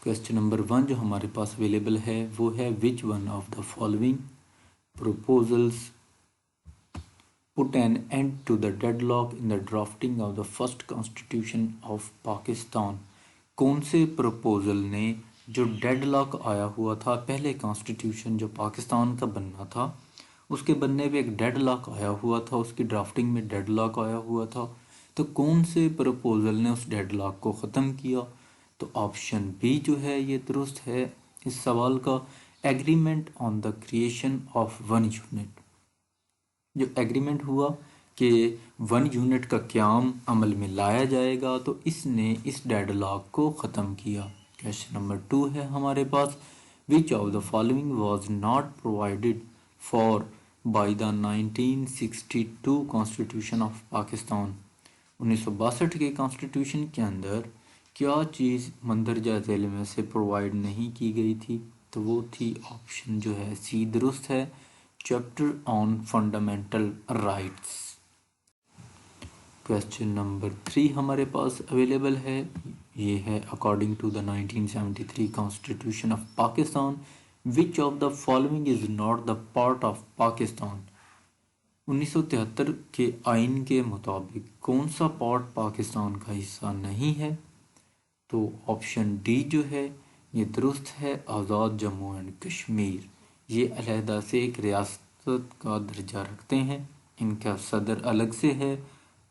Question number 1 جو ہمارے پاس اویلیبل ہے وہ ہے which one of the following proposals put an end to the deadlock in the drafting of the first constitution of Pakistan. کون سے پروپوزل نے جو ڈیڈ لاک آیا ہوا تھا پہلے کانسٹیٹیوشن جو پاکستان کا بننا تھا اس کے بننے پہ ایک ڈیڈ لاک آیا ہوا تھا، اس کی ڈرافٹنگ میں ڈیڈ لاک آیا ہوا تھا، تو کون سے پروپوزل نے اس ڈیڈ لاک کو ختم کیا؟ تو آپشن بی جو ہے یہ درست ہے اس سوال کا، agreement on the creation of one unit. جو ایگریمنٹ ہوا کہ ون یونٹ کا قیام عمل میں لایا جائے گا تو اس نے اس ڈیڈ لاک کو ختم کیا۔ کویسچن نمبر 2 ہے ہمارے پاس which of the following was not provided for by the 1962 constitution of Pakistan. 1962 کے کانسٹیٹیوشن کے اندر کیا چیز مندرجہ ذیل میں سے پرووائڈ نہیں کی گئی تھی؟ تو وہ تھی آپشن جو ہے سی درست ہے، chapter on fundamental rights. Question number 3 ہمارے پاس اویلیبل ہے، یہ ہے according to the 1973 constitution of Pakistan which of the following is not the part of Pakistan. 1973 کے آئین کے مطابق کون سا پارٹ پاکستان کا حصہ نہیں ہے؟ تو آپشن ڈی جو ہے یہ درست ہے، آزاد جموں اینڈ کشمیر۔ یہ علیحدہ سے ایک ریاست کا درجہ رکھتے ہیں، ان کا صدر الگ سے ہے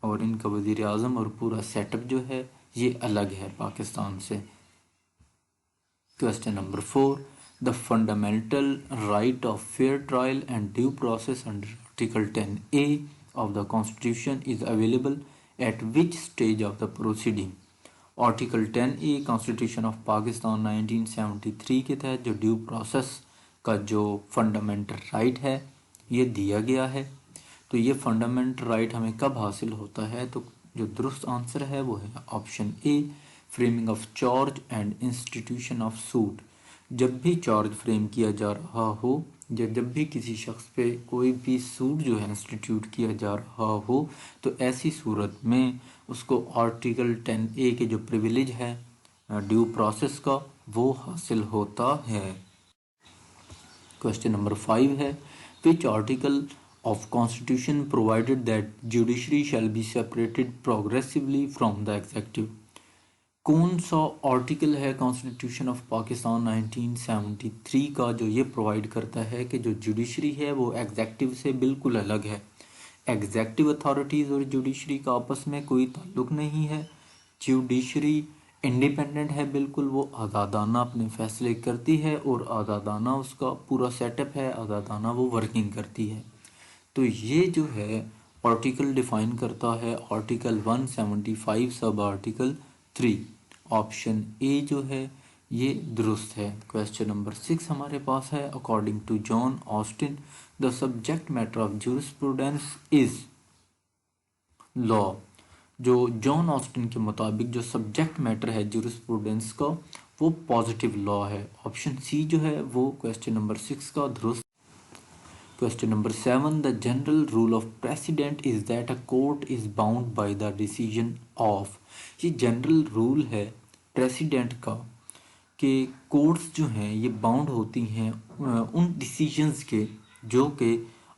اور ان کا وزیر اعظم اور پورا سیٹ اپ جو ہے یہ الگ ہے پاکستان سے۔ Question number 4 the fundamental right of fair trial and due process under article 10A of the constitution is available at which stage of the proceeding. Article 10A constitution of Pakistan 1973 کے تحت جو due process کا جو fundamental right ہے یہ دیا گیا ہے، تو یہ فنڈامنٹل رائٹ ہمیں کب حاصل ہوتا ہے؟ تو جو درست آنسر ہے وہ ہے option A, framing of charge and institution of suit. جب بھی چارج فریم کیا جا رہا ہو یا جب بھی کسی شخص پہ کوئی بھی سوٹ جو ہے انسٹیٹیوٹ کیا جا رہا ہو تو ایسی صورت میں اس کو آرٹیکل 10A کے جو پریویلیج ہے ڈیو پروسیس کا وہ حاصل ہوتا ہے۔ کویسچن نمبر 5 ہے which article of constitution provided that judiciary shall be separated progressively from the executive۔ کون سا آرٹیکل ہے کانسٹیٹیوشن آف پاکستان 1973 کا جو یہ پرووائڈ کرتا ہے کہ جو جوڈیشری ہے وہ ایگزیکٹو سے بالکل الگ ہے؟ ایگزیکٹو اتھارٹیز اور جوڈیشری کا آپس میں کوئی تعلق نہیں ہے، جوڈیشری انڈیپینڈنٹ ہے بالکل، وہ آزادانہ اپنے فیصلے کرتی ہے اور آزادانہ اس کا پورا سیٹ اپ ہے، آزادانہ وہ ورکنگ کرتی ہے۔ تو یہ جو ہے آرٹیکل ڈیفائن کرتا ہے article 175 sub article 3، option A جو ہے یہ درست ہے۔ کویسچن نمبر 6 ہمارے پاس ہے according to John Austin the subject matter of jurisprudence is law. جو جان آسٹن کے مطابق جو سبجیکٹ میٹر ہے جورسپروڈنس کا وہ پازیٹیو لا ہے، آپشن سی جو ہے وہ کویسچن نمبر 6 کا درست۔ Question number 7 the general rule of precedent is that a court is bound by the decision of. یہ جنرل رول ہے پریسیڈنٹ کا کہ کورٹس جو ہیں یہ باؤنڈ ہوتی ہیں ان ڈیسیجنز کے جو کہ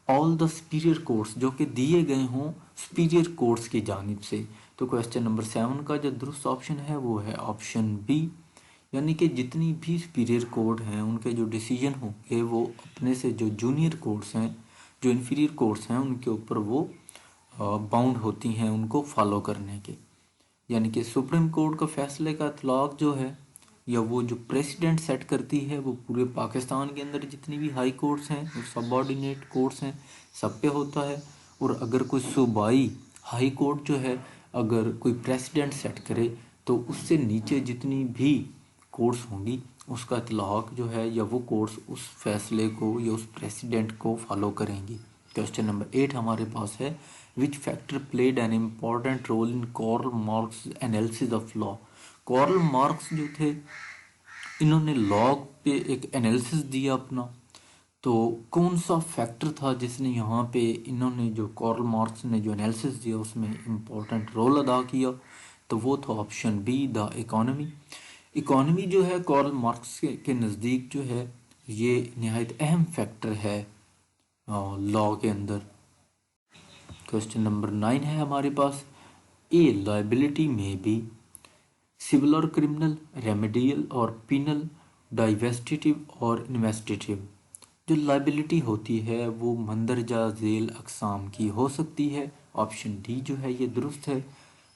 آل دا سپیریئر کورٹس جو کہ دیے گئے ہوں سپیریئر کورٹس کی جانب سے۔ تو کویسچن نمبر 7 کا جو درست آپشن ہے وہ ہے آپشن بی، یعنی کہ جتنی بھی سپیریئر کورٹ ہیں ان کے جو ڈیسیجن ہوں گے وہ اپنے سے جو جونیئر کورٹس ہیں جو انفیریئر کورٹس ہیں ان کے اوپر وہ باؤنڈ ہوتی ہیں ان کو فالو کرنے کے، یعنی کہ سپریم کورٹ کا فیصلے کا اطلاق جو ہے یا وہ جو پریسیڈنٹ سیٹ کرتی ہے وہ پورے پاکستان کے اندر جتنی بھی ہائی کورٹس ہیں سب آرڈینیٹ کورٹس ہیں سب پہ ہوتا ہے، اور اگر کوئی صوبائی ہائی کورٹ جو ہے اگر کوئی پریسیڈنٹ سیٹ کرے تو اس سے نیچے جتنی بھی کورٹس ہوں گی اس کا اطلاق جو ہے یا وہ کورٹس اس فیصلے کو یا اس پریسیڈنٹ کو فالو کریں گی۔ کویسچن نمبر 8 ہمارے پاس ہے which factor played an important role in Karl Marx's analysis of law۔ Karl Marx جو تھے انہوں نے لا پہ ایک انالیسس دیا اپنا، تو کون سا فیکٹر تھا جس نے یہاں پہ انہوں نے جو کارل مارکس نے جو انالیسس دیا اس میں امپورٹنٹ رول ادا کیا؟ تو وہ تھا option B the economy. Economy جو ہے کارل مارکس کے نزدیک جو ہے یہ نہایت اہم فیکٹر ہے لا کے اندر۔ کوشچن نمبر 9 ہے ہمارے پاس، اے لائبلٹی میں بھی سول اور کرمنل، ریمیڈیل اور پینل، ڈائیویسٹیٹیو اور انویسٹیٹیو۔ جو لائبلٹی ہوتی ہے وہ مندرجہ ذیل اقسام کی ہو سکتی ہے، آپشن ڈی جو ہے یہ درست ہے۔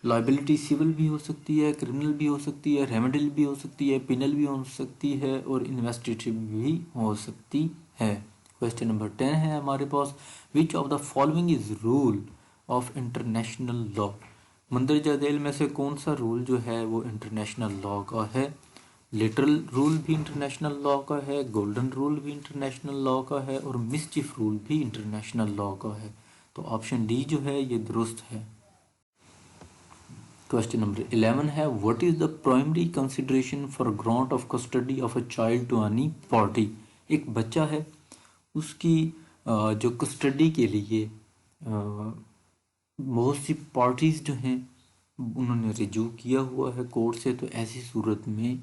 لائبلٹی سول بھی ہو سکتی ہے، کرمنل بھی ہو سکتی ہے، ریمیڈیل بھی ہو سکتی ہے، پینل بھی ہو سکتی ہے اور انویسٹیٹیو بھی ہو سکتی ہے۔ کویسچن نمبر 10 ہے ہمارے پاس، which of the following is rule of international law? مندرجہ ذیل میں سے کون سا رول جو ہے وہ انٹرنیشنل لا کا ہے؟ لٹرل رول بھی انٹرنیشنل لا کا ہے، گولڈن رول بھی انٹرنیشنل لا کا ہے اور مسچیف رول بھی انٹرنیشنل لا کا ہے، تو آپشن ڈی جو ہے یہ درست ہے۔ کویسچن نمبر 11 ہے، what is the primary consideration for grant of custody of a child to any party? ایک بچہ ہے، اس کی جو کسٹڈی کے لیے بہت سی پارٹیز جو ہیں انہوں نے رجوع کیا ہوا ہے کورٹ سے، تو ایسی صورت میں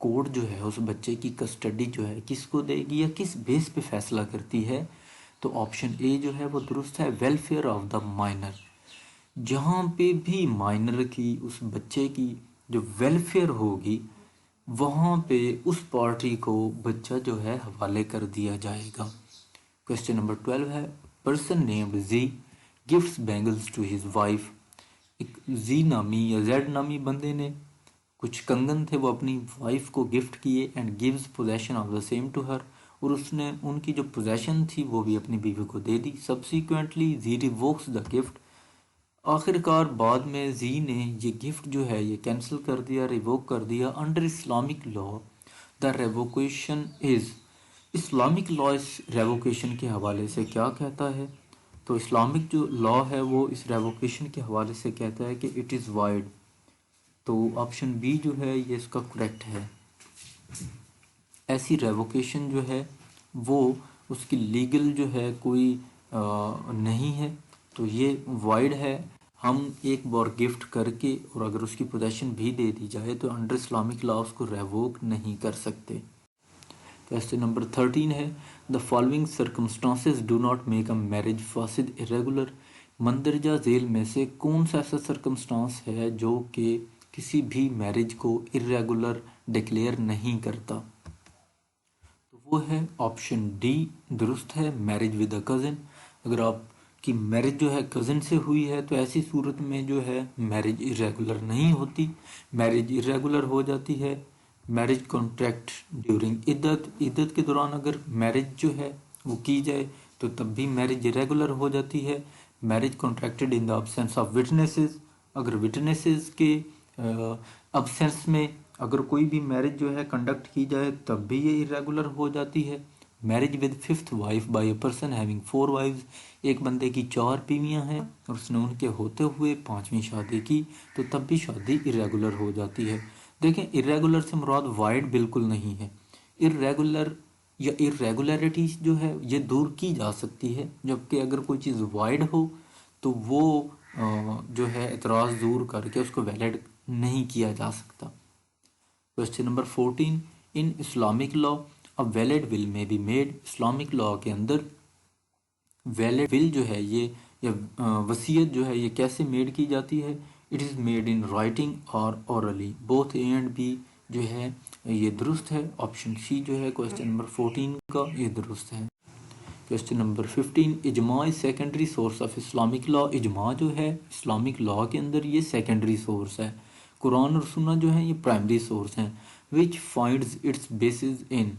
کورٹ جو ہے اس بچے کی کسٹڈی جو ہے کس کو دے گی یا کس بیس پہ فیصلہ کرتی ہے؟ تو آپشن اے جو ہے وہ درست ہے، ویلفیئر آف دا مائنر۔ جہاں پہ بھی مائنر کی، اس بچے کی جو ویلفیئر ہوگی وہاں پہ اس پارٹی کو بچہ جو ہے حوالے کر دیا جائے گا۔ کویسچن نمبر 12 ہے، person named Z gifts bangles to his wife. ایک زی نامی یا زیڈ نامی بندے نے کچھ کنگن تھے وہ اپنی وائف کو گفٹ کیے، and gives possession of the same to her, اور اس نے ان کی جو پوزیشن تھی وہ بھی اپنی بیوی کو دے دی۔ سبسیکوینٹلی زی ریووکس دا گفٹ، آخر کار بعد میں زی نے یہ گفٹ جو ہے یہ کینسل کر دیا، ریووک کر دیا۔ انڈر اسلامک لا دا ریووکیشن از، اسلامک لا اس ریووکیشن کے حوالے سے کیا کہتا ہے؟ تو اسلامک جو لا ہے وہ اس ریووکیشن کے حوالے سے کہتا ہے کہ اٹ از وائڈ، تو آپشن بی جو ہے یہ اس کا کریکٹ ہے۔ ایسی ریووکیشن جو ہے وہ اس کی لیگل جو ہے کوئی نہیں ہے، تو یہ وائڈ ہے۔ ہم ایک بار گفٹ کر کے اور اگر اس کی پوزیشن بھی دے دی جائے تو انڈر اسلامک لا اس کو ریووک نہیں کر سکتے۔ کویسچن نمبر 13 ہے، the following circumstances do not make a marriage فاسد ارریگولر۔ مندرجہ ذیل میں سے کون سا ایسا سرکمسٹانس ہے جو کہ کسی بھی میرج کو ارریگولر ڈکلیئر نہیں کرتا؟ تو وہ ہے آپشن ڈی، درست ہے، میرج ود اے کزن۔ اگر آپ کی میرج جو ہے کزن سے ہوئی ہے تو ایسی صورت میں جو ہے میرج ارریگولر نہیں ہوتی، میرج ارریگولر ہو جاتی ہے میرج کانٹریکٹ ڈیورنگ عدت، عدت کے دوران اگر میرج جو ہے وہ کی جائے تو تب بھی میرج ریگولر ہو جاتی ہے۔ Marriage contracted in the absence of witnesses, اگر وٹنسز کے ابسینس میں اگر کوئی بھی میرج جو ہے کنڈکٹ کی جائے تب بھی یہ irregular ہو جاتی ہے۔ Marriage with fifth wife by a person having 4 wives, ایک بندے کی 4 بیویاں ہیں اور اس نے ان کے ہوتے ہوئے 5ویں شادی کی تو تب بھی شادی irregular ہو جاتی ہے۔ دیکھیں irregular سے مراد وائڈ بالکل نہیں ہے، irregular یا irregularity جو ہے یہ دور کی جا سکتی ہے، جبکہ اگر کوئی چیز وائڈ ہو تو وہ جو ہے اعتراض دور کر کے اس کو ویلڈ نہیں کیا جا سکتا۔ Question number 14، in Islamic law a valid will may be made. Islamic law کے اندر ویلڈ ول جو ہے یہ یا وصیت جو ہے یہ کیسے میڈ کی جاتی ہے؟ It is made in writing or orally, both A and B جو ہے یہ درست ہے، آپشن سی جو ہے کویسچن نمبر 14 کا یہ درست ہے۔ کویسچن نمبر 15، اجماع secondary source of Islamic law. اجماع جو ہے اسلامک لا کے اندر یہ سیکنڈری سورس ہے، قرآن اور سنت جو ہیں یہ پرائمری سورس ہیں۔ وچ فائنڈز اٹس بیسز ان،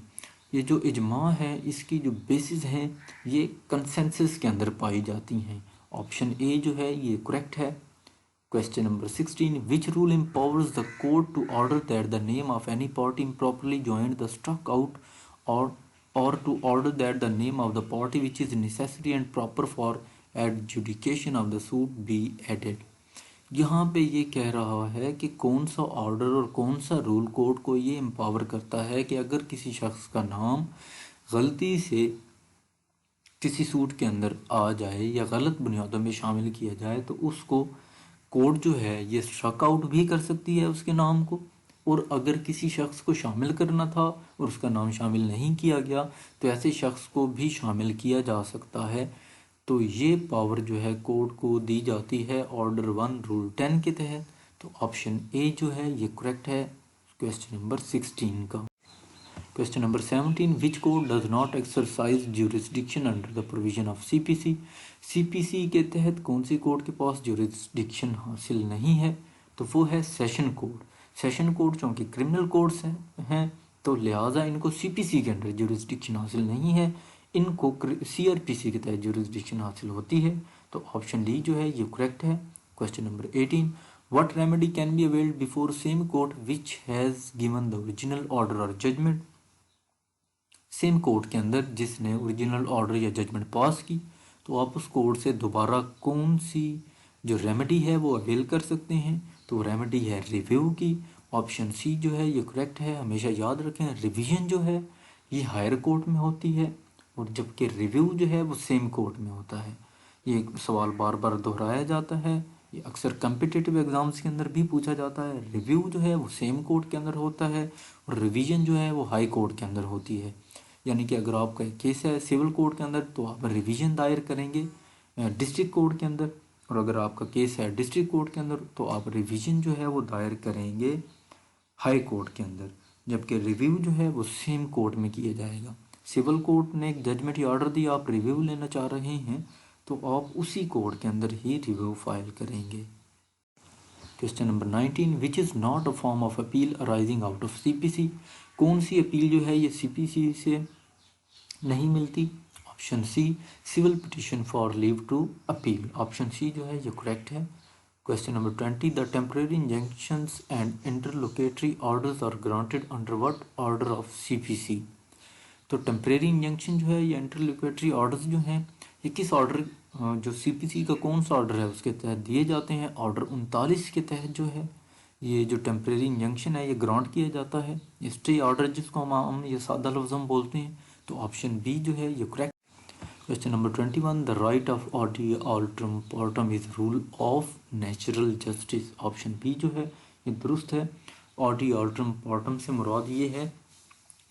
یہ جو اجماع ہے اس کی جو بیسز ہیں یہ کنسنسس کے اندر پائی جاتی ہیں، آپشن اے جو ہے یہ کریکٹ ہے۔ Question number 16، which rule empowers the court to order that the name of any party improperly joined the struck out or to order that the name of the party which is necessary and proper for adjudication of the suit be added۔ یہاں پہ یہ کہہ رہا ہے کہ کون سا order اور کون سا رول کورٹ کو یہ امپاور کرتا ہے کہ اگر کسی شخص کا نام غلطی سے کسی سوٹ کے اندر آ جائے یا غلط بنیادوں میں شامل کیا جائے تو اس کو کورٹ جو ہے یہ اسٹرک آؤٹ بھی کر سکتی ہے اس کے نام کو، اور اگر کسی شخص کو شامل کرنا تھا اور اس کا نام شامل نہیں کیا گیا تو ایسے شخص کو بھی شامل کیا جا سکتا ہے. تو یہ پاور جو ہے کورٹ کو دی جاتی ہے آرڈر 1 رول 10 کے تحت. تو آپشن اے جو ہے یہ کریکٹ ہے کویسچن نمبر 16 کا. Question number 17. Which court does not exercise jurisdiction under the provision of CPC? CPC کے تحت کون سی کورٹ کے پاس jurisdiction حاصل نہیں ہے؟ تو وہ ہے سیشن کورٹ. سیشن کورٹ چونکہ کرمنل کورٹس ہیں تو لہٰذا ان کو CPC کے اندر jurisdiction حاصل نہیں ہے. ان کو CRPC کے تحت jurisdiction حاصل ہوتی ہے. تو آپشن ڈی جو ہے یہ کریکٹ ہے. Question number 18. What remedy can be availed before same court which has given the original order or judgment? Same court کے اندر جس نے اوریجنل آرڈر یا ججمنٹ پاس کی تو آپ اس کورٹ سے دوبارہ کون سی جو ریمیڈی ہے وہ اویل کر سکتے ہیں؟ تو ریمیڈی ہے ریویو کی. آپشن سی جو ہے یہ کریکٹ ہے. ہمیشہ یاد رکھیں ریویژن جو ہے یہ ہائر کورٹ میں ہوتی ہے اور جبکہ ریویو جو ہے وہ سیم کورٹ میں ہوتا ہے. یہ سوال بار بار دہرایا جاتا ہے. یہ اکثر کمپٹیٹیو ایگزامس کے اندر بھی پوچھا جاتا ہے. ریویو جو ہے وہ سیم کورٹ کے اندر ہوتا ہے اور ریویژن جو ہے وہ ہائی کورٹ کے اندر ہوتی ہے. یعنی کہ اگر آپ کا ایک کیس ہے سول کورٹ کے اندر تو آپ ریویژن دائر کریں گے ڈسٹرکٹ کورٹ کے اندر، اور اگر آپ کا کیس ہے ڈسٹرکٹ کورٹ کے اندر تو آپ ریویژن جو ہے وہ دائر کریں گے ہائی کورٹ کے اندر، جبکہ ریویو جو ہے وہ سیم کورٹ میں کیا جائے گا. سول کورٹ نے ایک ججمنٹ یا آرڈر دیا، آپ ریویو لینا چاہ رہے ہیں تو آپ اسی کورٹ کے اندر ہی ریویو فائل کریں گے. Question number 19. Which is not a form of appeal arising out of CPC? کون سی اپیل جو ہے یہ CPC سے نہیں ملتی؟ Option C civil petition for leave to appeal. Option C جو ہے یہ کریکٹ ہے. Question number 20. The temporary injunctions and interlocutory orders are granted under what order of CPC? تو ٹیمپریری انجنکشن جو ہے یا انٹرلوکیٹری آرڈرز جو ہیں یہ کس آرڈر جو CPC کا کون سا آرڈر ہے اس کے تحت دیے جاتے ہیں؟ آرڈر 39 کے تحت جو ہے یہ جو ٹیمپریری انجنکشن ہے یہ گرانٹ کیا جاتا ہے. اسٹے آرڈر جس کو ہم یہ سادہ لفظ ہم بولتے ہیں. تو آپشن بی جو ہے یہ correct. Question number 21. The right of audi alterum partem is rule of natural justice. Option B جو ہے یہ درست ہے. audi alterum partem سے مراد یہ ہے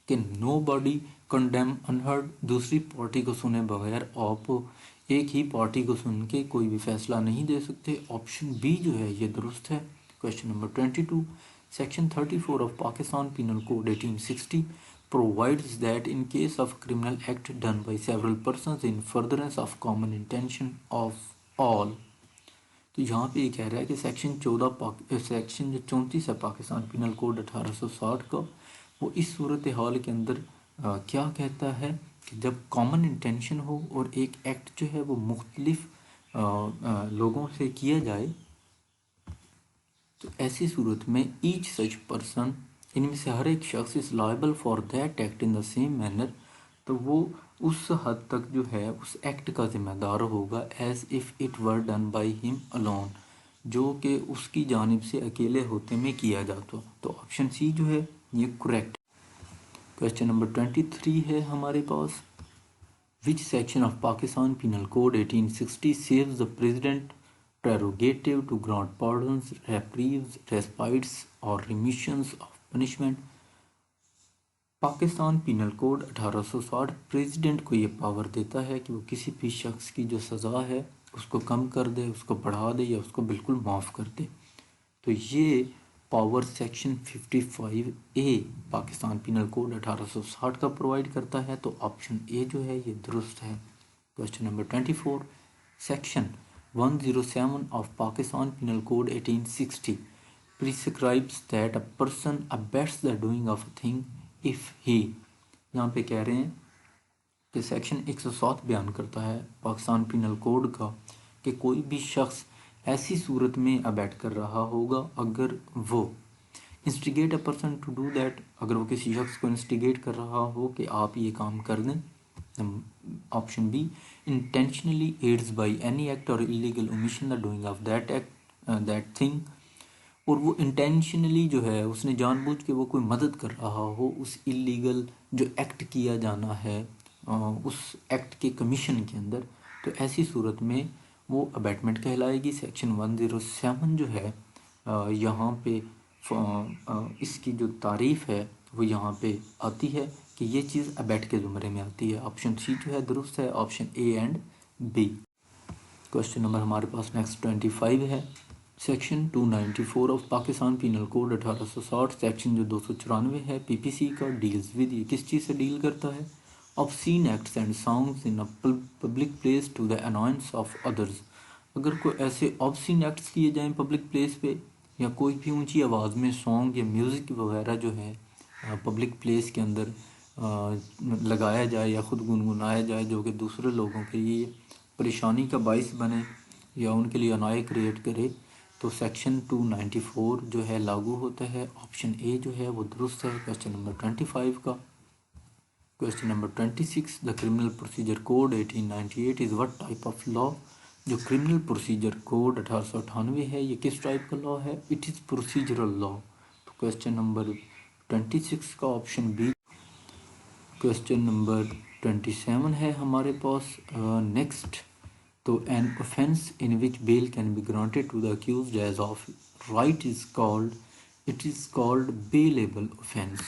کہ نو باڈی کنڈیم انہرڈ، دوسری پارٹی کو سنے بغیر آپ ایک ہی پارٹی کو سن کے کوئی بھی فیصلہ نہیں دے سکتے. آپشن بی جو ہے یہ درست ہے. Question number 22. Section 34 of Pakistan penal code 1860 provides that in case of criminal act done by several persons in furtherance of common intention of all. تو یہاں پہ یہ کہہ رہا ہے کہ سیکشن جو 34 ہے پاکستان پینل کوڈ 1860 کا وہ اس صورتحال کے اندر کیا کہتا ہے کہ جب کامن انٹینشن ہو اور ایک ایکٹ جو ہے وہ مختلف لوگوں سے کیا جائے تو ایسی صورت میں ایچ سچ پرسن ان میں سے ہر ایک شخص از liable for that act in the same manner, تو وہ اس حد تک جو ہے اس ایکٹ کا ذمہ دار ہوگا as if it were done by ہم الون، جو کہ اس کی جانب سے اکیلے ہوتے میں کیا جاتا. تو آپشن سی جو ہے یہ کریکٹ. کویشچن نمبر 23 ہے ہمارے پاس. Which section of Pakistan penal code 1860 saves the president prerogative to grant pardons, reprieves, respites اور remissions of punishment. Pakistan penal code 1860 president کو یہ پاور دیتا ہے کہ وہ کسی بھی شخص کی جو سزا ہے اس کو کم کر دے، اس کو بڑھا دے یا اس کو بالکل معاف کر دے. تو یہ power section 55A Pakistan penal code 1860 کا پرووائڈ کرتا ہے. تو آپشن اے جو ہے یہ درست ہے. Question number 24. Section 107 of Pakistan Penal Code 1860 prescribes that a person abets the doing of a thing if he. یہاں پہ کہہ رہے ہیں کہ سیکشن 107 بیان کرتا ہے پاکستان پینل کوڈ کا کہ کوئی بھی شخص ایسی صورت میں ابیٹ کر رہا ہوگا اگر وہ instigate a person to do that, اگر وہ کسی شخص کو انسٹیگیٹ کر رہا ہو کہ آپ یہ کام کر دیں. Option B intentionally aids by any act or illegal omission the doing of that act that thing. اور وہ انٹینشنلی جو ہے اس نے جان بوجھ کے وہ کوئی مدد کر رہا ہو اس اللیگل جو ایکٹ کیا جانا ہے اس ایکٹ کے کمیشن کے اندر، تو ایسی صورت میں وہ ابیٹمنٹ کہلائے گی. سیکشن 107 جو ہے یہاں پہ اس کی جو تعریف ہے وہ یہاں پہ آتی ہے کہ یہ چیز ابیٹ کے زمرے میں آتی ہے. آپشن سی جو ہے درست ہے, option A and B. Question number ہمارے پاس نیکسٹ 25 ہے. Section 294 of Pakistan penal code 1860, section جو 294 ہے پی پی سی کا, ڈیلز ود, یہ کس چیز سے ڈیل کرتا ہے؟ obscene acts and songs in a public place to the annoyance of others. اگر کوئی ایسے obscene acts کیے جائیں پبلک پلیس پہ, یا کوئی بھی اونچی آواز میں سانگ یا میوزک وغیرہ جو ہے پبلک پلیس کے اندر لگایا جائے یا خود گنگنایا جائے, جو کہ دوسرے لوگوں کے لیے پریشانی کا باعث بنے یا ان کے لیے انوائے کریٹ کرے, تو سیکشن 294 جو ہے لاگو ہوتا ہے. آپشن اے جو ہے وہ درست ہے کویسچن نمبر 25 کا. Question number 26, the criminal procedure code 1898 is what type of law. جو کرمنل پروسیجر کوڈ 1898 ہے یہ کس ٹائپ کا لا ہے؟ اٹ از پروسیجرل لا. تو کویسچن نمبر 26 کا آپشن بی. کویسچن نمبر 27 ہے ہمارے پاس نیکسٹ. تو an offence in which bail can be granted to the accused as of right is called, it is called bailable offence.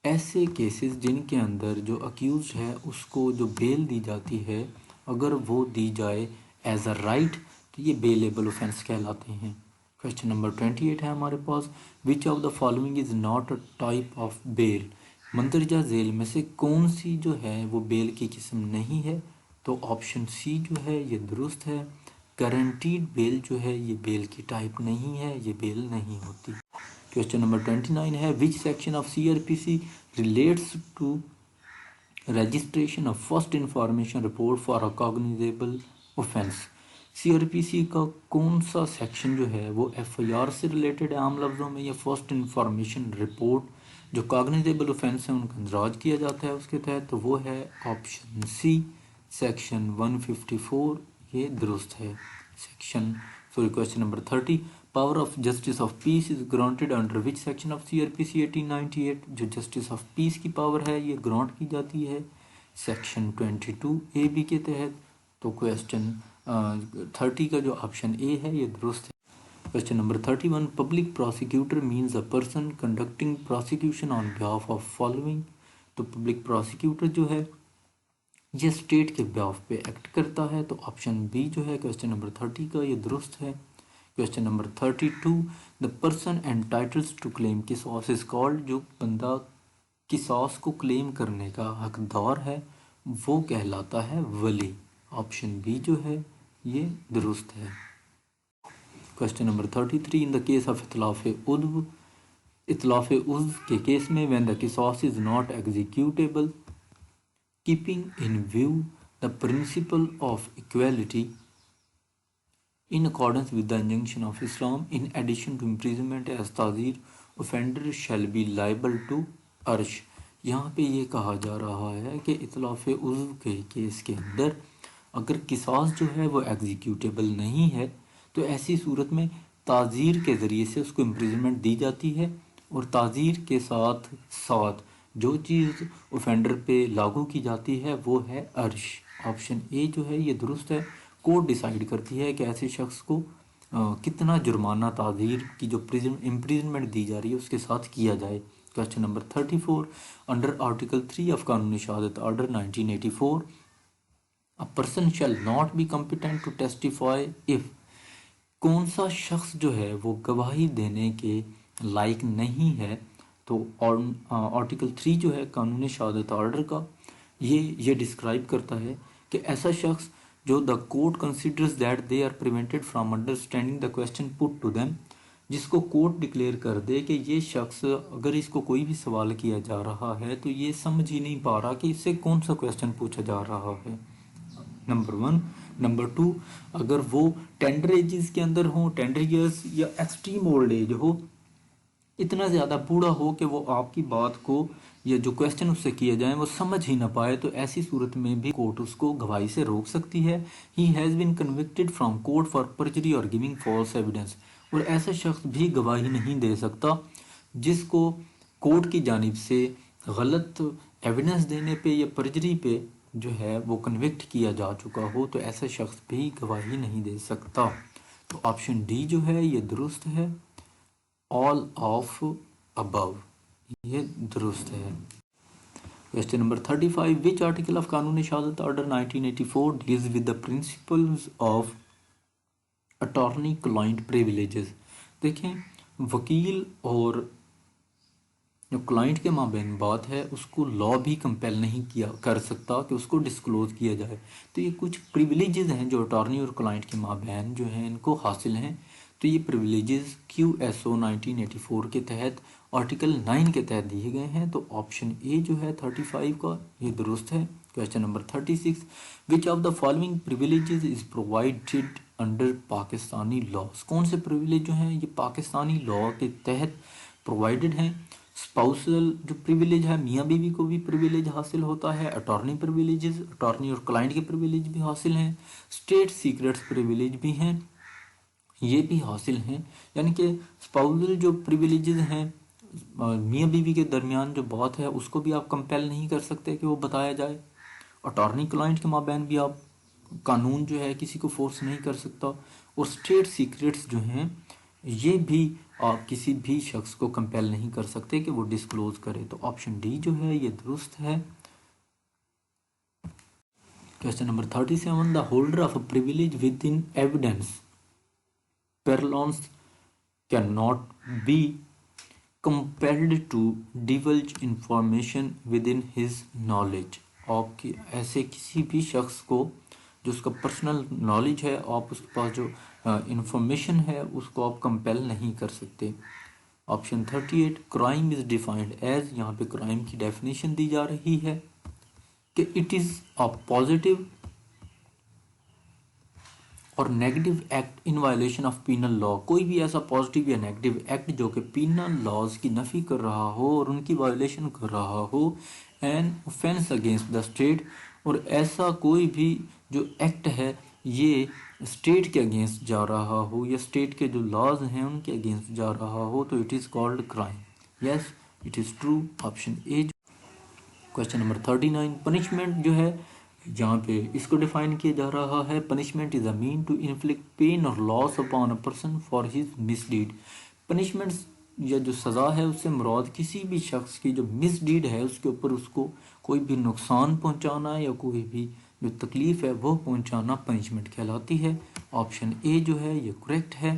ایسے cases جن کے اندر جو اکیوزڈ ہے اس کو جو بیل دی جاتی ہے اگر وہ دی جائے ایز اے رائٹ تو یہ بیلیبل اوفینس کہلاتے ہیں. کویسچن نمبر 28 ہے ہمارے پاس. Which of the following is not a type of bail. مندرجہ ذیل میں سے کون سی جو ہے وہ بیل کی قسم نہیں ہے؟ تو آپشن سی جو ہے یہ درست ہے. گارنٹیڈ بیل جو ہے یہ بیل کی ٹائپ نہیں ہے, یہ بیل نہیں ہوتی. کویسچن نمبر 29 ہے. Which section of C R P C relates to registration of first information report for a cognizable offence. C R P C کا کون سا سیکشن جو ہے وہ ایف آئی آر سے ریلیٹڈ ہے عام لفظوں میں, یا فرسٹ انفارمیشن رپورٹ جو کاگنیزیبل اوفینس ہیں ان کا اندراج کیا جاتا ہے اس کے تحت؟ تو وہ ہے آپشن سی سیکشن 154, یہ درست ہے. Question number 30, power of justice of peace is granted under which section of C R P C 1898. جو جسٹس آف پیس کی پاور ہے یہ گرانٹ کی جاتی ہے سیکشن 22 اے بی کے تحت. تو کویسچن 30 کا جو آپشن اے ہے یہ درست ہے. Question number 31, public prosecutor means a person conducting prosecution on behalf of following. تو پبلک پروسیکیوٹر جو ہے یہ اسٹیٹ کے بہاف پہ ایکٹ کرتا ہے. تو آپشن بی جو ہے کویسچن نمبر 30 کا یہ درست ہے. Question number 32, the person entitles to claim قصاص از کالڈ. جو بندہ قصاص کو کلیم کرنے کا حقدار ہے وہ کہلاتا ہے ولی. آپشن بی جو ہے یہ درست ہے. Question number 33, in the case of اطلاف عضو. اطلاف عضو کے کیس میں when the قصاص is not executable, keeping in view the principle of equality in accordance with the injunction of Islam, in addition to imprisonment as ta'zir, offender shall be liable to arsh. یہاں پہ یہ کہا جا رہا ہے کہ اطلاف عضو کے کیس کے اندر اگر قصاص جو ہے وہ ایگزیکیوٹیبل نہیں ہے تو ایسی صورت میں تعزیر کے ذریعے سے اس کو امپریزنمنٹ دی جاتی ہے, اور تعزیر کے ساتھ ساتھ جو چیز اوفینڈر پہ لاگو کی جاتی ہے وہ ہے عرش. آپشن اے جو ہے یہ درست ہے. کورٹ ڈیسائیڈ کرتی ہے کہ ایسے شخص کو کتنا جرمانہ تعزیر کی جو امپریزنمنٹ دی جا رہی ہے اس کے ساتھ کیا جائے. Question number 34, under article 3 of قانون شہادت order 1984, a person shall not be competent to testify if. کون سا شخص جو ہے وہ گواہی دینے کے لائق نہیں ہے؟ تو آرٹیکل 3 جو ہے قانون شہادت آرڈر کا یہ ڈسکرائب کرتا ہے کہ ایسا شخص جو the court considers that they are prevented from understanding the question put to them, جس کو کورٹ ڈکلیئر کر دے کہ یہ شخص اگر اس کو کوئی بھی سوال کیا جا رہا ہے تو یہ سمجھ ہی نہیں پا رہا کہ اس سے کون سا کویسچن پوچھا جا رہا ہے. نمبر 1. نمبر 2, اگر وہ ٹینڈر ایجز کے اندر ہوں, ٹینڈر ایئرس یا ایکسٹریم اولڈ ایج ہو, اتنا زیادہ بوڑھا ہو کہ وہ آپ کی بات کو یا جو کویسچن اس سے کیے جائیں وہ سمجھ ہی نہ پائے, تو ایسی صورت میں بھی کورٹ اس کو گواہی سے روک سکتی ہے. He has been convicted from court for perjury or giving false evidence. اور ایسا شخص بھی گواہی نہیں دے سکتا جس کو کورٹ کی جانب سے غلط ایویڈنس دینے پہ یا پرجری پہ جو ہے وہ کنوکٹ کیا جا چکا ہو, تو ایسا شخص بھی گواہی نہیں دے سکتا. تو آپشن ڈی جو ہے یہ درست ہے. all of above. یہ درست ہے. Question number 35. Which article of قانون شہادت order 1984 deals with the principles of attorney client privileges؟ دیکھیں وکیل اور جو کلائنٹ کے مابین بات ہے اس کو لا بھی کمپیل نہیں کیا کر سکتا کہ اس کو ڈسکلوز کیا جائے. تو یہ کچھ پریویلیجز ہیں جو اٹارنی اور کلائنٹ کے مابین جو ہیں ان کو حاصل ہیں. تو یہ پریویلیجز QSO 1984 کے تحت آرٹیکل 9 کے تحت دیے گئے ہیں. تو آپشن اے جو ہے 35 کا یہ درست ہے. Question number 36. Which of the following privileges is provided under Pakistani laws? کون سے پریویلیج جو ہیں یہ پاکستانی لا کے تحت پرووائڈڈ ہیں؟ اسپاؤسل جو پریویلیج ہے میاں بیوی کو بھی پریویلیج حاصل ہوتا ہے. اٹارنی پریویلیجز اٹارنی اور کلائنٹ کے پریویلیج بھی حاصل ہیں. اسٹیٹ سیکرٹس پریویلیج بھی ہیں یہ بھی حاصل ہیں. یعنی کہ اسپاؤسل جو پریویلیجز ہیں میاں بیوی کے درمیان جو بات ہے اس کو بھی آپ کمپیل نہیں کر سکتے کہ وہ بتایا جائے. اٹارنی کلائنٹ کے مابین بھی آپ قانون جو ہے کسی کو فورس نہیں کر سکتا. اور اسٹیٹ سیکرٹس جو ہیں یہ بھی آپ کسی بھی شخص کو کمپیل نہیں کر سکتے کہ وہ ڈسکلوز کرے. تو آپشن ڈی جو ہے یہ درست ہے. Question number 37. The holder of a privilege with in evidence purloins can not be compelled to divulge information within his knowledge. آپ کی ایسے کسی بھی شخص کو جو اس کا پرسنل نالج ہے آپ اس کے پاس جو انفارمیشن ہے اس کو آپ کمپیل نہیں کر سکتے. Option 38. Crime is defined as, یہاں پہ کرائم کی ڈیفینیشن دی جا رہی ہے کہ it is a positive or negative act in violation of penal law. کوئی بھی ایسا پازیٹیو یا نیگیٹو ایکٹ جو کہ پینل لاز کی نفی کر رہا ہو اور ان کی وائلیشن کر رہا ہو، an offence against the state, اور ایسا کوئی بھی جو ایکٹ ہے یہ اسٹیٹ کے اگینسٹ جا رہا ہو یا اسٹیٹ کے جو لاز ہیں ان کے اگینسٹ جا رہا ہو تو it is called crime. Yes it is true. Option a. Question number 39. Punishment جو ہے جہاں پہ اس کو ڈیفائن کیا جا رہا ہے punishment is a mean to inflict pain or loss upon a person for his misdeed. Punishment یا جو سزا ہے اس سے مراد کسی بھی شخص کی جو مس ڈیڈ ہے اس کے اوپر اس کو کوئی بھی نقصان پہنچانا یا کوئی بھی جو تکلیف ہے وہ پہنچانا پنشمنٹ کہلاتی ہے. آپشن اے جو ہے یہ کریکٹ ہے.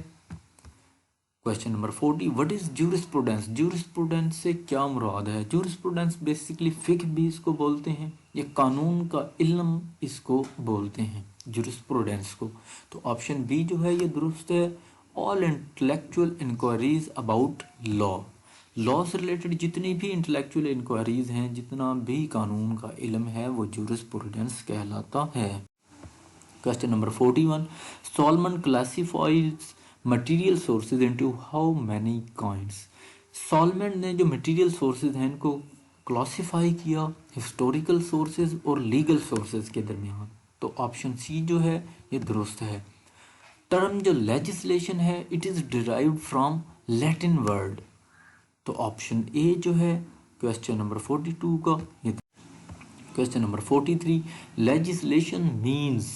Question number 40. What is jurisprudence? Jurisprudence سے کیا مراد ہے؟ جورسپروڈنس بیسکلی فقہ بھی اس کو بولتے ہیں یا قانون کا علم اس کو بولتے ہیں جورسپروڈنس کو. تو آپشن بی جو ہے یہ درست ہے. آل انٹلیکچوئل انکوائریز اباؤٹ لا. لا سے ریلیٹڈ جتنی بھی انٹلیکچوئل انکوائریز ہیں جتنا بھی قانون کا علم ہے وہ جورسپروڈنس کہلاتا ہے. Question number 41. Salmond classifies material sources into how many kinds? Salmond نے جو مٹیریل سورسز ہیں ان کو کلاسیفائی کیا ہسٹوریکل سورسز اور لیگل سورسز کے درمیان. تو آپشن سی جو ہے یہ درست ہے. ٹرم جو لیجسلیشن ہے it is derived from Latin word. تو آپشن اے جو ہے کویسچن نمبر 42 کا یہ. Question number 43. Legislation means,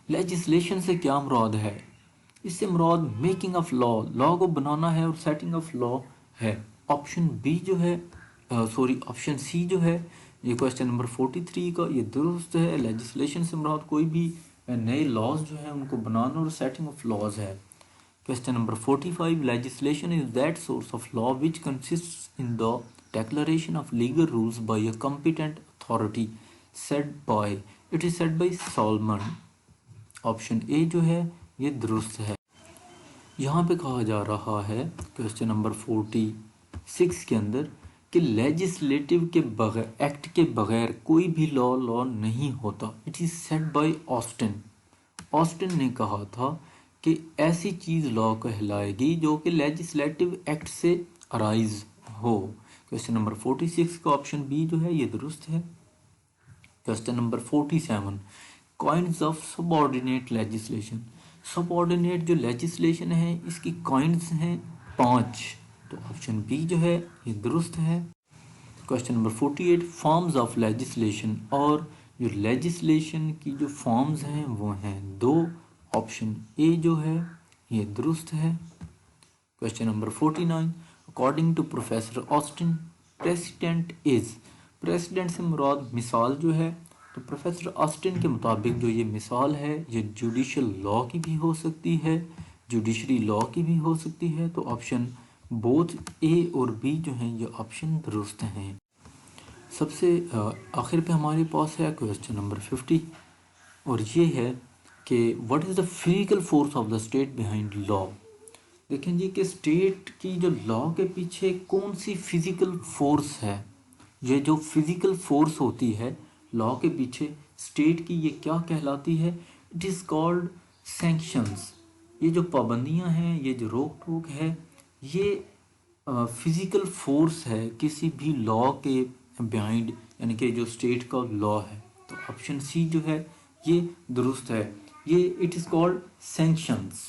legislation سے کیا مراد ہے؟ اس سے مراد میکنگ آف لا، لا کو بنانا ہے اور سیٹنگ آف لا ہے. آپشن بی جو ہے آپشن سی جو ہے یہ کویسچن نمبر 43 کا یہ درست ہے. لیجسلیشن سے مراد کوئی بھی نئے لاز جو ہیں ان کو بنانا اور سیٹنگ آف لاز ہے. Question number 45. Legislation is that source of law which consists in the declaration of legal rules by a competent authority it is said by Salmond. Option A جو ہے یہ درست ہے. یہاں پہ کہا جا رہا ہے کویسچن نمبر 46 کے اندر کہ لیجسلیٹو کے بغیر ایکٹ کے بغیر کوئی بھی لا نہیں ہوتا. It is said by Austin. Austin نے کہا تھا کہ ایسی چیز لا کہلائے گی جو کہ لیجسلیٹو ایکٹ سے ارائز ہو. کویسچن نمبر 46 کا آپشن بی جو ہے یہ درست ہے. Question number 47. Coins of sub ordinate legislation. Sub ordinate جو لیجسلیشن ہے اس کی کوائنز ہیں 5. تو آپشن بی جو ہے یہ درست ہے. Question number 48. Forms of legislation, اور جو لیجسلیشن کی جو فارمز ہیں وہ ہیں 2. آپشن اے جو ہے یہ درست ہے. Question number 49. according to Professor Austin, president is, president سے مراد مثال جو ہے تو پروفیسر آسٹن کے مطابق جو یہ مثال ہے یہ جوڈیشل لا کی بھی ہو سکتی ہے، جوڈیشری لا کی بھی ہو سکتی ہے، تو آپشن بوتھ اے اور بی جو ہیں یہ آپشن درست ہیں۔ سب سے آخر پہ ہمارے پاس ہے کویسچن نمبر 50 اور یہ ہے کہ what is the physical force of the state behind law. دیکھیں جی کہ اسٹیٹ کی جو لا کے پیچھے کون سی فزیکل فورس ہے، یہ جو فزیکل فورس ہوتی ہے لا کے پیچھے اسٹیٹ کی یہ کیا کہلاتی ہے؟ It is called sanctions. یہ جو پابندیاں ہیں، یہ جو روک ٹوک ہے، یہ فزیکل فورس ہے کسی بھی لا کے بیہائنڈ، یعنی کہ جو اسٹیٹ کا لا ہے۔ تو آپشن سی جو ہے یہ درست ہے، یہ اٹ از کالڈ سینکشنز۔